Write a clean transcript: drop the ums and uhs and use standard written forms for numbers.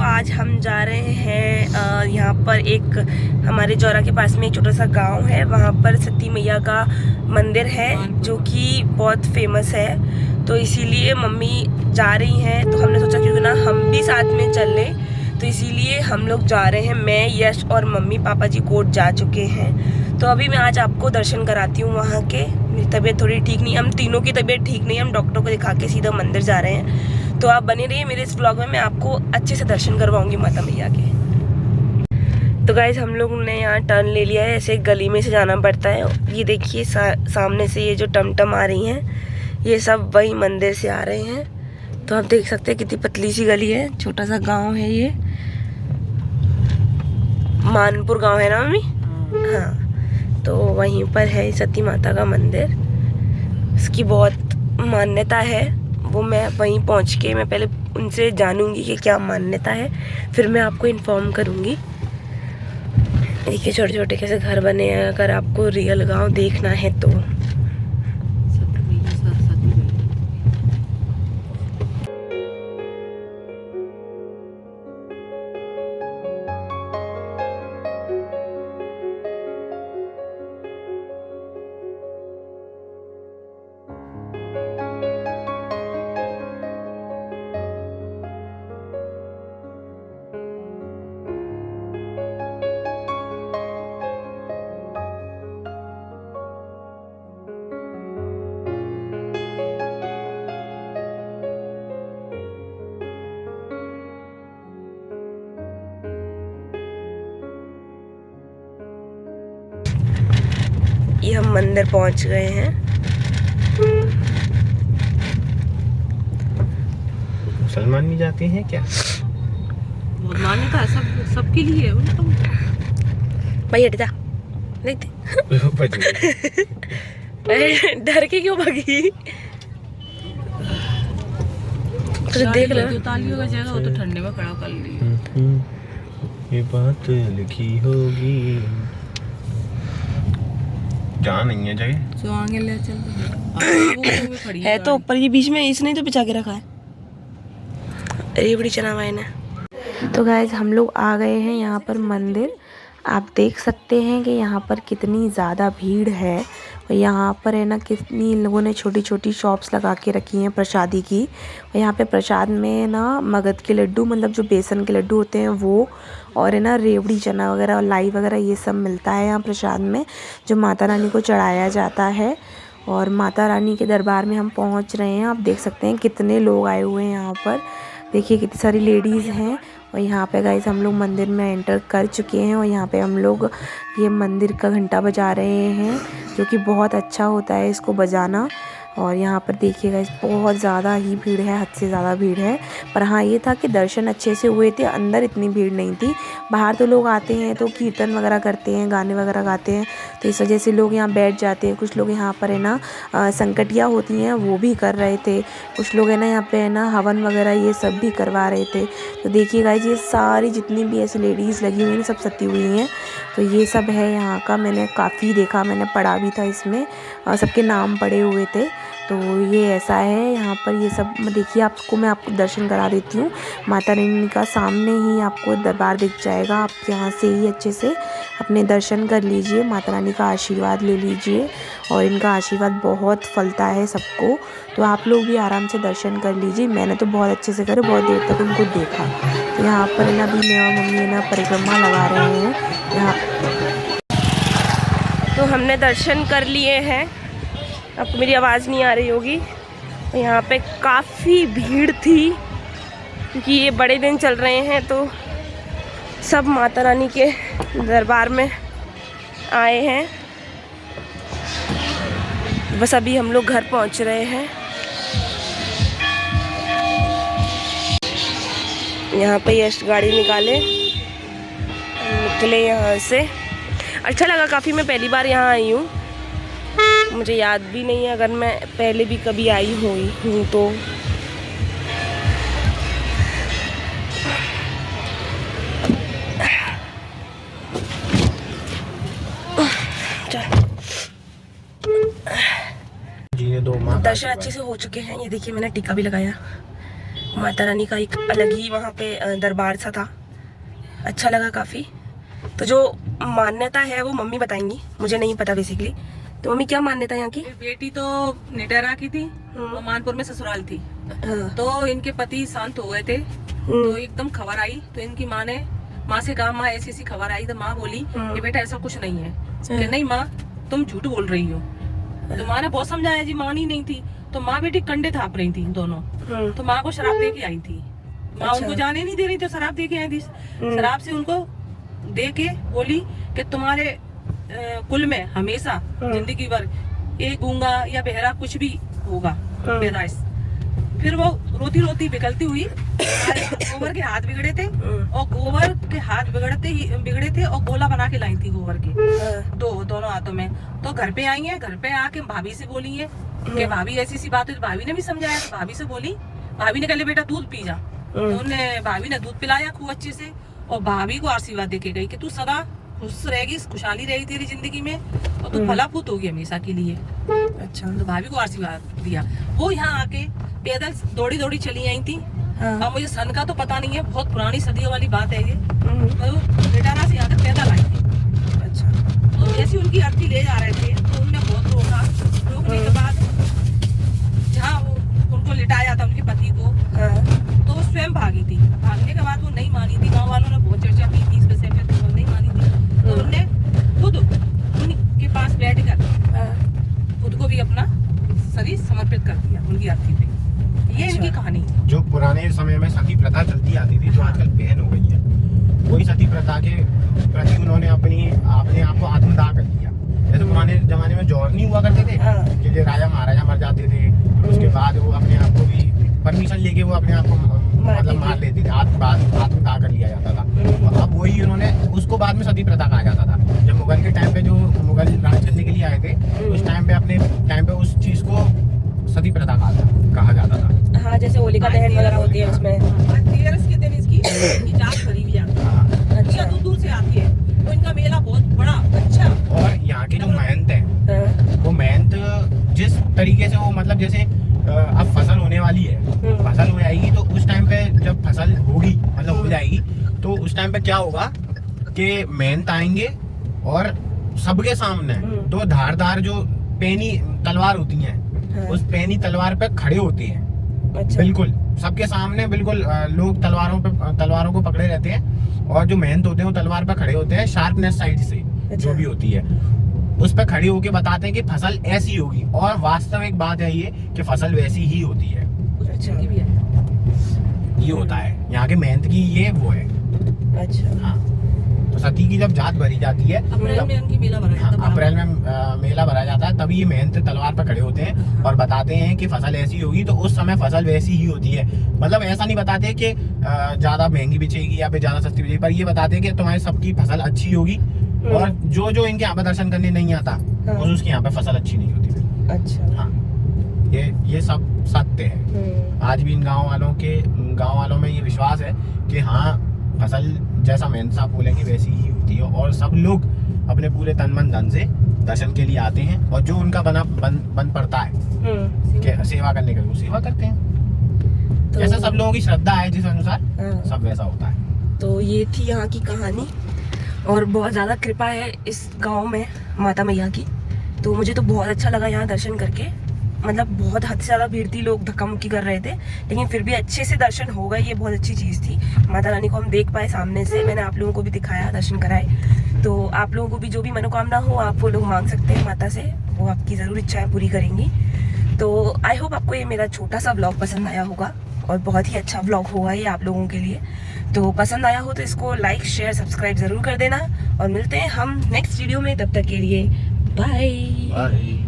आज हम जा रहे हैं यहाँ पर एक हमारे जौरा के पास में एक छोटा सा गांव है, वहाँ पर सती मैया का मंदिर है जो कि बहुत फेमस है। तो इसीलिए मम्मी जा रही हैं, तो हमने सोचा क्यों ना हम भी साथ में चल लें, तो इसीलिए हम लोग जा रहे हैं। मैं, यश और मम्मी, पापा जी कोर्ट जा चुके हैं। तो अभी मैं आज आपको दर्शन कराती हूँ वहाँ के। मेरी तबीयत थोड़ी ठीक नहीं, हम तीनों की तबीयत ठीक नहीं है, हम डॉक्टर को दिखा के सीधा मंदिर जा रहे हैं। तो आप बने रहिए मेरे इस व्लॉग में, मैं आपको अच्छे से दर्शन करवाऊंगी माता मैया के। तो गाइस हम लोग ने यहाँ टर्न ले लिया है, ऐसे गली में से जाना पड़ता है। ये देखिए सामने से ये जो टमटम आ रही हैं, ये सब वही मंदिर से आ रहे हैं। तो आप देख सकते हैं कितनी पतली सी गली है, छोटा सा गांव है ये। मानपुर गांव है ना मम्मी? हाँ, तो वहीं पर है सती माता का मंदिर। इसकी बहुत मान्यता है, वो मैं वहीं पहुंच के मैं पहले उनसे जानूंगी कि क्या मान्यता है, फिर मैं आपको इन्फॉर्म करूंगी। देखिए छोटे छोटे कैसे घर बने हैं, अगर आपको रियल गांव देखना है तो। ये हम मंदिर पहुंच गए हैं। मुसलमान भी जाते हैं क्या? मान्यता है सबके लिए। भाई हट जा, देखते डर के क्यों भागी? तो देख लो, तालियों का जगह हो तो ठंडे में खड़ा कर ली। ये बात लिखी होगी, जहाँ नहीं है जगह जो आगे ले चल है तो ऊपर ये बीच में इसने तो बिछा के रखा है। रेवड़ी चना हुआ है ना। तो गाइस हम लोग आ गए हैं यहाँ पर मंदिर। आप देख सकते हैं कि यहाँ पर कितनी ज़्यादा भीड़ है, और यहाँ पर है ना कितनी लोगों ने छोटी छोटी शॉप्स लगा के रखी हैं प्रसादी की। और यहाँ पे प्रसाद में ना मगध के लड्डू, मतलब जो बेसन के लड्डू होते हैं वो, और है ना रेवड़ी चना वगैरह और लाई वगैरह ये सब मिलता है यहाँ प्रसाद में, जो माता रानी को चढ़ाया जाता है। और माता रानी के दरबार में हम पहुँच रहे हैं। आप देख सकते हैं कितने लोग आए हुए हैं यहाँ पर। देखिए कितनी सारी लेडीज़ हैं। और यहाँ पे गाइस हम लोग मंदिर में एंटर कर चुके हैं, और यहाँ पे हम लोग ये मंदिर का घंटा बजा रहे हैं, जो कि बहुत अच्छा होता है इसको बजाना। और यहाँ पर देखिए गाइस बहुत ज़्यादा ही भीड़ है, हद से ज़्यादा भीड़ है। पर हाँ ये था कि दर्शन अच्छे से हुए थे, अंदर इतनी भीड़ नहीं थी। बाहर तो लोग आते हैं तो कीर्तन वगैरह करते हैं, गाने वगैरह गाते हैं, तो इस वजह से लोग यहाँ बैठ जाते हैं। कुछ लोग यहाँ पर है ना संकटियाँ होती हैं वो भी कर रहे थे, कुछ लोग है ना यहाँ पे है ना हवन वगैरह ये सब भी करवा रहे थे। तो देखिए गाइस ये सारी जितनी भी ऐसी लेडीज़ लगी हुई हैं सब सती हुई हैं। तो ये सब है यहाँ का, मैंने काफ़ी देखा, मैंने पढ़ा भी था इसमें, सबके नाम पड़े हुए थे। तो ये ऐसा है यहाँ पर ये सब। देखिए आपको मैं आपको दर्शन करा देती हूँ। माता रानी का सामने ही आपको दरबार दिख जाएगा, आप यहाँ से ही अच्छे से अपने दर्शन कर लीजिए, माता रानी का आशीर्वाद ले लीजिए। और इनका आशीर्वाद बहुत फलता है सबको, तो आप लोग भी आराम से दर्शन कर लीजिए। मैंने तो बहुत अच्छे से करे, बहुत देर तक उनको देखा। तो यहाँ पर ना भी मैं और मम्मी ना परिक्रमा लगा रहे हैं यहाँ। तो हमने दर्शन कर लिए हैं, आपको मेरी आवाज़ नहीं आ रही होगी। यहाँ पे काफ़ी भीड़ थी, क्योंकि ये बड़े दिन चल रहे हैं, तो सब माता रानी के दरबार में आए हैं। बस अभी हम लोग घर पहुँच रहे हैं। यहाँ पे यश गाड़ी निकाले, निकले यहाँ से। अच्छा लगा काफ़ी, मैं पहली बार यहाँ आई हूँ, मुझे याद भी नहीं है अगर मैं पहले भी कभी आई हूँ तो। दर्शन अच्छे से हो चुके हैं। ये देखिए मैंने टीका भी लगाया, माता रानी का एक अलग ही वहाँ पे दरबार सा था, अच्छा लगा काफ़ी। तो जो मान्यता है वो मम्मी बताएंगी, मुझे नहीं पता बेसिकली। तो मम्मी क्या मान्यता है यहाँ की? बेटी तो नेटेरा की थी, वो मानपुर में ससुराल थी। तो इनके पति शांत हो गए थे, तो एकदम खबर आई, तो इनकी माँ से कहा, माँ ऐसी ऐसी खबर आई। तो माँ बोली कि बेटा ऐसा कुछ नहीं है। कि नहीं माँ, तुम झूठ बोल रही हो। तो माँ ने बहुत समझाया जी, मानी नहीं थी। तो माँ बेटी कंडे थाप रही थी दोनों। तो माँ को शराब दे के आई थी। माँ उनको जाने नहीं दे रही, तो शराब दे के आई थी। शराब से उनको दे के बोली कि तुम्हारे कुल में हमेशा जिंदगी भर एक गूंगा या बहरा कुछ भी होगा पैदाइश। फिर वो रोती रोती बिगलती हुई गोबर के हाथ बिगड़े थे, और गोबर के हाथ बिगड़े थे और गोला बना के लाई थी गोबर के दोनों हाथों में। तो घर पे आई है, घर पे आके भाभी से बोली है कि भाभी ऐसी सी बात है। तो भाभी ने भी समझाया, तो भाभी से बोली, भाभी ने कहा बेटा दूध पी जा। तो उन्हें भाभी ने दूध पिलाया खूब अच्छे से, और भाभी को आशीर्वाद देके गई कि तू सदा खुश रहेगी, खुशहाली रहेगी तेरी जिंदगी में, और तू फलाफूत होगी हमेशा के लिए। अच्छा। तो भाभी को आशीर्वाद दिया। वो यहाँ आके पैदल दौड़ी दौड़ी चली आई थी। अब मुझे सन का तो पता नहीं है, बहुत पुरानी सदियों वाली बात है ये। तो नेटारा से आकर पैदल आई थी। अच्छा। तो जैसे उनकी अर्थी ले जा रहे थे, तो उनने बहुत रोका। रोकने के बाद जहाँ उनको लिटाया था उनके पति को, तो वो स्वयं भागी थी। भागने के बाद वो नहीं मानी थी, गाँव वालों ने बहुत चर्चा की थी इस विषय पे, तो वो नहीं मानी थी। तो उन्होंने खुद उनके पास बैठ कर खुद को भी अपना शरीर समर्पित कर दिया उनकी अर्थी पे। ये इनकी कहानी। जो पुराने समय में सती प्रथा चलती आती थी, जो आजकल बैन हो गई है, वही सती प्रथा के प्रति उन्होंने अपने आप को आत्मदाह कर दिया। जैसे पुराने जमाने में जौहर नहीं हुआ करते थे कि जो राजा महाराजा मर जाते थे, उसके बाद वो अपने आप को भी परमिशन लेके वो अपने आप को मतलब मार लेते थे, आत्मदाह कर लिया जाता था। तो अब वही उन्होंने, उसको बाद में सती प्रथा कहा जाता था। जब मुगल के टाइम पे जो मुगल राज करने के लिए आए थे, उस टाइम पे अपने टाइम पे उस चीज को सती प्रथा कहा जाता था। हाँ, जैसे होलिका दहन वगैरह होती है उसमें। धनतेरस के दिन इसकी जांच करी हुई जाती है। अच्छा। दूर से आती है, तो इनका मेला बहुत बड़ा अच्छा। और यहाँ के जो महंत है, वो महंत जिस तरीके से वो मतलब जैसे अब फसल होने वाली है, फसल हो जाएगी, तो उस टाइम पे जब फसल होगी मतलब हो जाएगी, तो उस टाइम पे क्या होगा कि महंत आएंगे और सबके सामने दो धारदार जो पैनी तलवार होती हैं, उस पैनी तलवार पे खड़े होते हैं। अच्छा। बिल्कुल सबके सामने, बिल्कुल लोग तलवारों को पकड़े रहते हैं, और जो महंत होते हैं वो तलवार पे खड़े होते हैं शार्पनेस साइड से। अच्छा। जो भी होती है उस पे खड़े होके बताते हैं कि फसल ऐसी होगी, और वास्तविक बात है ये कि फसल वैसी ही होती है। अच्छा। ये होता है यहाँ के महंत की, ये वो है। अच्छा। हाँ, तो सती की जब जात भरी जाती है, अप्रैल में उनकी मेला भरा जाता है। अप्रैल में मेला भरा जाता है, तभी ये महंत तलवार पर खड़े होते हैं और बताते हैं कि फसल ऐसी होगी, तो उस समय फसल वैसी ही होती है। मतलब ऐसा नहीं बताते कि ज्यादा महंगी बिचेगी या फिर ज्यादा सस्ती बिचेगी, पर ये बताते हैं कि तुम्हारी सबकी फसल अच्छी होगी, और जो इनके यहाँ पे दर्शन करने नहीं आता, उसके यहाँ पे फसल अच्छी नहीं होती। अच्छा। हाँ, ये सब सत्य है। आज भी इन गाँव वालों में ये विश्वास है कि हाँ, फसल जैसा मेहनत साहब बोलेंगे वैसी ही होती है, और सब लोग अपने पूरे तन मन धन से दर्शन के लिए आते हैं, और जो उनका बन पड़ता है कि सेवा करने के लिए वो सेवा करते हैं। तो जैसा सब लोगों की श्रद्धा है जिस अनुसार सब वैसा होता है। तो ये थी यहाँ की कहानी, और बहुत ज़्यादा कृपा है इस गांव में माता मैया की। तो मुझे तो बहुत अच्छा लगा यहाँ दर्शन करके। मतलब बहुत हद से ज़्यादा भीड़ थी, लोग धक्का मुक्की कर रहे थे, लेकिन फिर भी अच्छे से दर्शन हो गए। ये बहुत अच्छी चीज़ थी। माता रानी को हम देख पाए सामने से, मैंने आप लोगों को भी दिखाया, दर्शन कराए। तो आप लोगों को भी जो भी मनोकामना हो आप वो लोग मांग सकते हैं माता से, वो आपकी ज़रूर इच्छाएं पूरी करेंगी। तो आई होप आपको ये मेरा छोटा सा ब्लॉग पसंद आया होगा, और बहुत ही अच्छा ब्लॉग होगा ये आप लोगों के लिए। तो पसंद आया हो तो इसको लाइक शेयर सब्सक्राइब ज़रूर कर देना, और मिलते हैं हम नेक्स्ट वीडियो में। तब तक के लिए बाय।